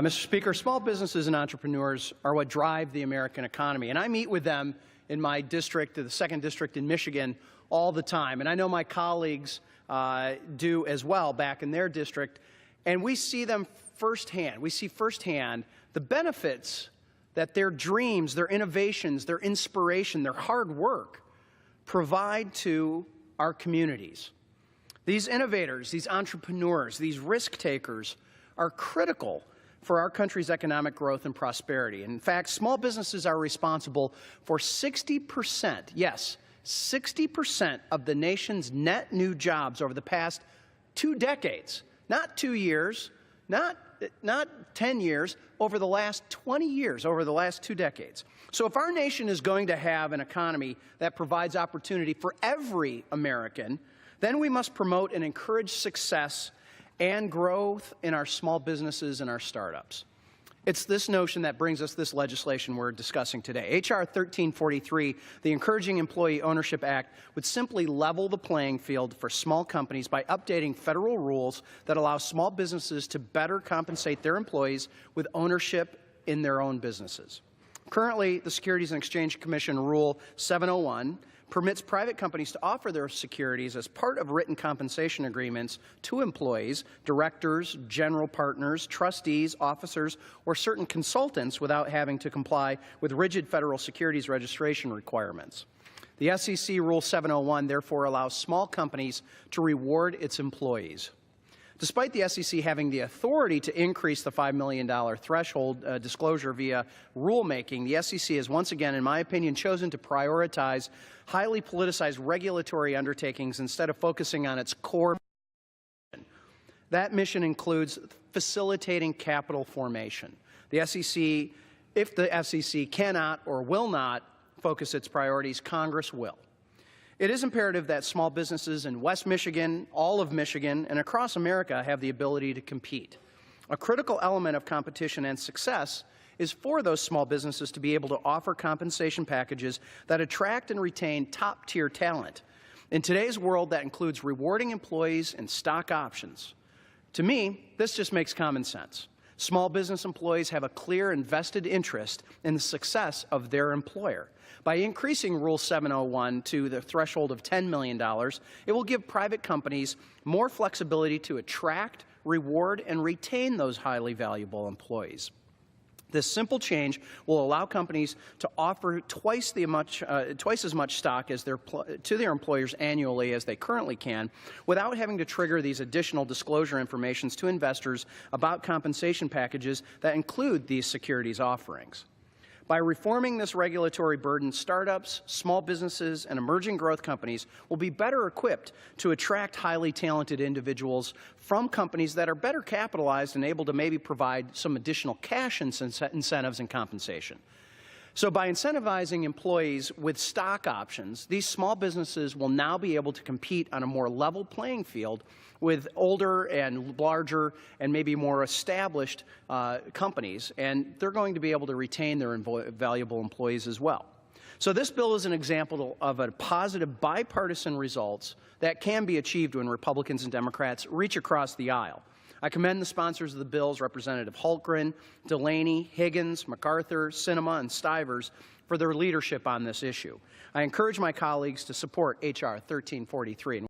Mr. Speaker, small businesses and entrepreneurs are what drive the American economy, and I meet with them in my district, the 2nd District in Michigan, all the time. And I know my colleagues do as well back in their district, and we see them firsthand. We see firsthand the benefits that their dreams, their innovations, their inspiration, their hard work provide to our communities. These innovators, these entrepreneurs, these risk takers are critical for our country's economic growth and prosperity. In fact, small businesses are responsible for 60%, yes, 60% of the nation's net new jobs over the past 2 decades. Not 2 years, not 10 years, over the last 20 years, over the last 2 decades. So if our nation is going to have an economy that provides opportunity for every American, then we must promote and encourage success and growth in our small businesses and our startups. It's this notion that brings us this legislation we're discussing today. H.R. 1343, the Encouraging Employee Ownership Act, would simply level the playing field for small companies by updating federal rules that allow small businesses to better compensate their employees with ownership in their own businesses. Currently, the Securities and Exchange Commission Rule 701 permits private companies to offer their securities as part of written compensation agreements to employees, directors, general partners, trustees, officers, or certain consultants without having to comply with rigid federal securities registration requirements. The SEC Rule 701 therefore allows small companies to reward its employees. Despite the SEC having the authority to increase the $5 million threshold disclosure via rulemaking, the SEC has once again, in my opinion, chosen to prioritize highly politicized regulatory undertakings instead of focusing on its core mission. That mission includes facilitating capital formation. The SEC, if the SEC cannot or will not focus its priorities, Congress will. It is imperative that small businesses in West Michigan, all of Michigan, and across America have the ability to compete. A critical element of competition and success is for those small businesses to be able to offer compensation packages that attract and retain top-tier talent. In today's world, that includes rewarding employees and stock options. To me, this just makes common sense. Small business employees have a clear and vested interest in the success of their employer. By increasing Rule 701 to the threshold of $10 million, it will give private companies more flexibility to attract, reward, and retain those highly valuable employees. This simple change will allow companies to offer twice as much stock as to their employers annually as they currently can, without having to trigger these additional disclosure informations to investors about compensation packages that include these securities offerings. By reforming this regulatory burden, startups, small businesses, and emerging growth companies will be better equipped to attract highly talented individuals from companies that are better capitalized and able to maybe provide some additional cash incentives and compensation. So by incentivizing employees with stock options, these small businesses will now be able to compete on a more level playing field with older and larger and maybe more established companies, and they're going to be able to retain their valuable employees as well. So this bill is an example of a positive bipartisan results that can be achieved when Republicans and Democrats reach across the aisle. I commend the sponsors of the bills, Representative Hultgren, Delaney, Higgins, MacArthur, Sinema, and Stivers, for their leadership on this issue. I encourage my colleagues to support H.R. 1343.